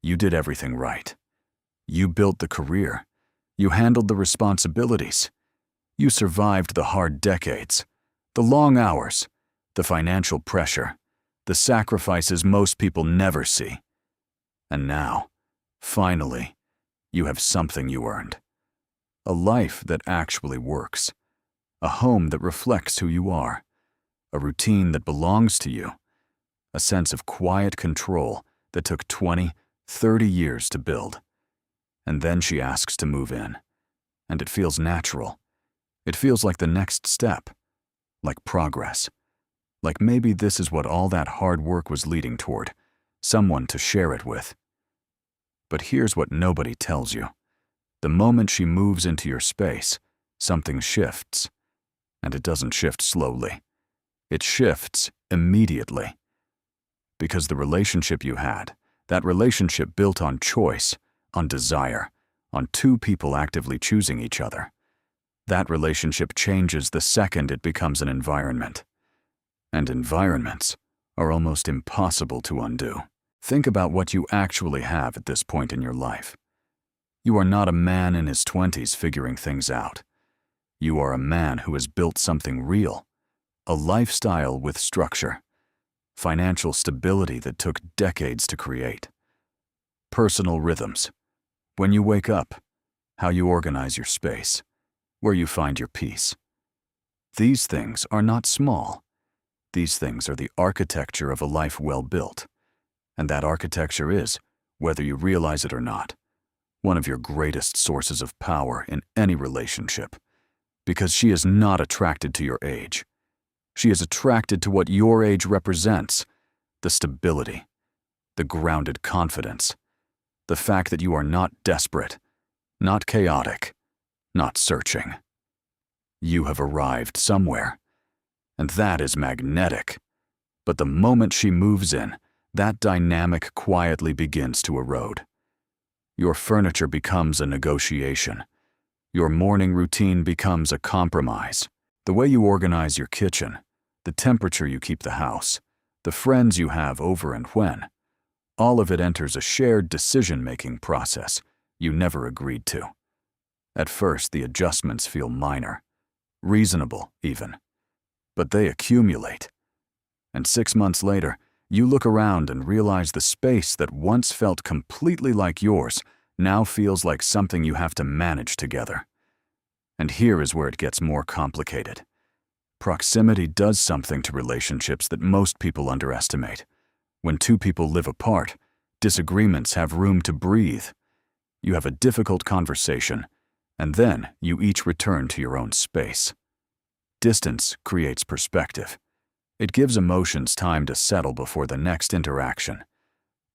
You did everything right. You built the career. You handled the responsibilities. You survived the hard decades, the long hours, the financial pressure, the sacrifices most people never see. And now, finally, you have something you earned. A life that actually works. A home that reflects who you are. A routine that belongs to you. A sense of quiet control that took 20, 30 years to build. And then she asks to move in. And it feels natural. It feels like the next step. Like progress. Like maybe this is what all that hard work was leading toward. Someone to share it with. But here's what nobody tells you. The moment she moves into your space, something shifts. And it doesn't shift slowly. It shifts immediately. Because the relationship you had, that relationship built on choice, on desire, on two people actively choosing each other, that relationship changes the second it becomes an environment. And environments are almost impossible to undo. Think about what you actually have at this point in your life. You are not a man in his 20s figuring things out. You are a man who has built something real, a lifestyle with structure, financial stability that took decades to create, personal rhythms, when you wake up, how you organize your space, where you find your peace. These things are not small. These things are the architecture of a life well built. And that architecture is, whether you realize it or not, one of your greatest sources of power in any relationship. Because she is not attracted to your age. She is attracted to what your age represents, the stability, the grounded confidence, the fact that you are not desperate, not chaotic, not searching. You have arrived somewhere, and that is magnetic. But the moment she moves in, that dynamic quietly begins to erode. Your furniture becomes a negotiation. Your morning routine becomes a compromise. The way you organize your kitchen, the temperature you keep the house, the friends you have over and when, all of it enters a shared decision-making process you never agreed to. At first, the adjustments feel minor, reasonable even, but they accumulate. And 6 months later, you look around and realize the space that once felt completely like yours now feels like something you have to manage together. And here is where it gets more complicated. Proximity does something to relationships that most people underestimate. When two people live apart, disagreements have room to breathe. You have a difficult conversation, and then you each return to your own space. Distance creates perspective. It gives emotions time to settle before the next interaction.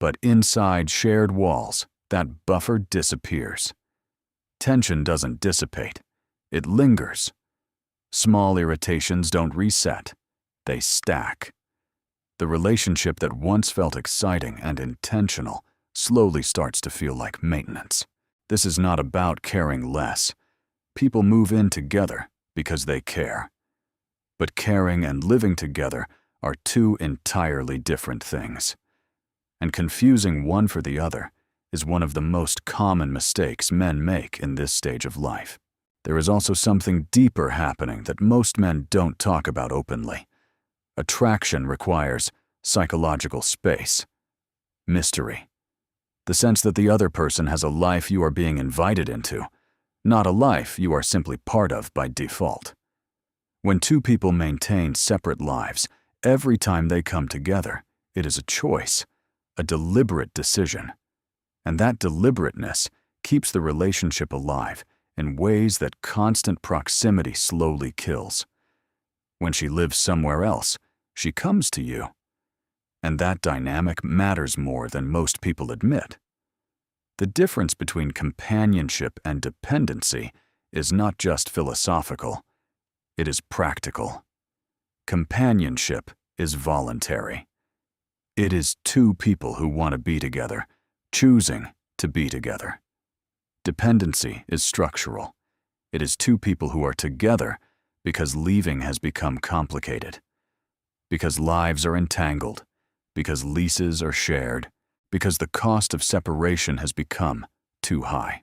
But inside shared walls, that buffer disappears. Tension doesn't dissipate. It lingers. Small irritations don't reset. They stack. The relationship that once felt exciting and intentional slowly starts to feel like maintenance. This is not about caring less. People move in together because they care. But caring and living together are two entirely different things. And confusing one for the other is one of the most common mistakes men make in this stage of life. There is also something deeper happening that most men don't talk about openly. Attraction requires psychological space, mystery, the sense that the other person has a life you are being invited into, not a life you are simply part of by default. When two people maintain separate lives, every time they come together, it is a choice, a deliberate decision. And that deliberateness keeps the relationship alive in ways that constant proximity slowly kills. When she lives somewhere else, she comes to you. And that dynamic matters more than most people admit. The difference between companionship and dependency is not just philosophical. It is practical. Companionship is voluntary. It is two people who want to be together, choosing to be together. Dependency is structural. It is two people who are together because leaving has become complicated, because lives are entangled, because leases are shared, because the cost of separation has become too high.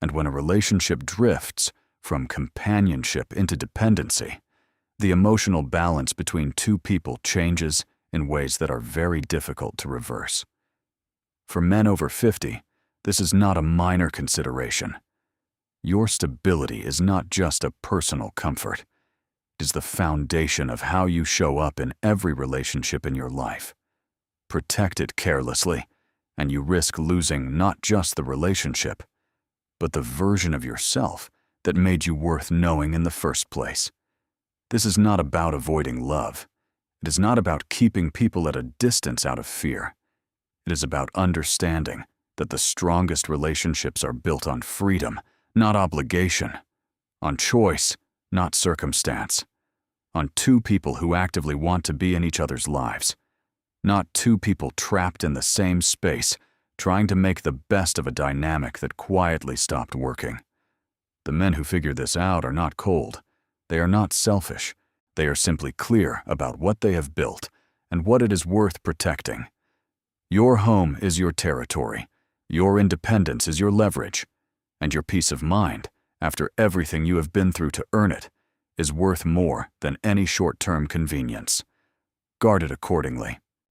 And when a relationship drifts from companionship into dependency, the emotional balance between two people changes in ways that are very difficult to reverse. For men over 50, this is not a minor consideration. Your stability is not just a personal comfort. It is the foundation of how you show up in every relationship in your life. Protect it carelessly, and you risk losing not just the relationship, but the version of yourself that made you worth knowing in the first place. This is not about avoiding love. It is not about keeping people at a distance out of fear. It is about understanding that the strongest relationships are built on freedom, not obligation, on choice, not circumstance, on two people who actively want to be in each other's lives, not two people trapped in the same space trying to make the best of a dynamic that quietly stopped working. The men who figure this out are not cold. They are not selfish. They are simply clear about what they have built and what it is worth protecting. Your home is your territory. Your independence is your leverage. And your peace of mind, after everything you have been through to earn it, is worth more than any short-term convenience. Guard it accordingly.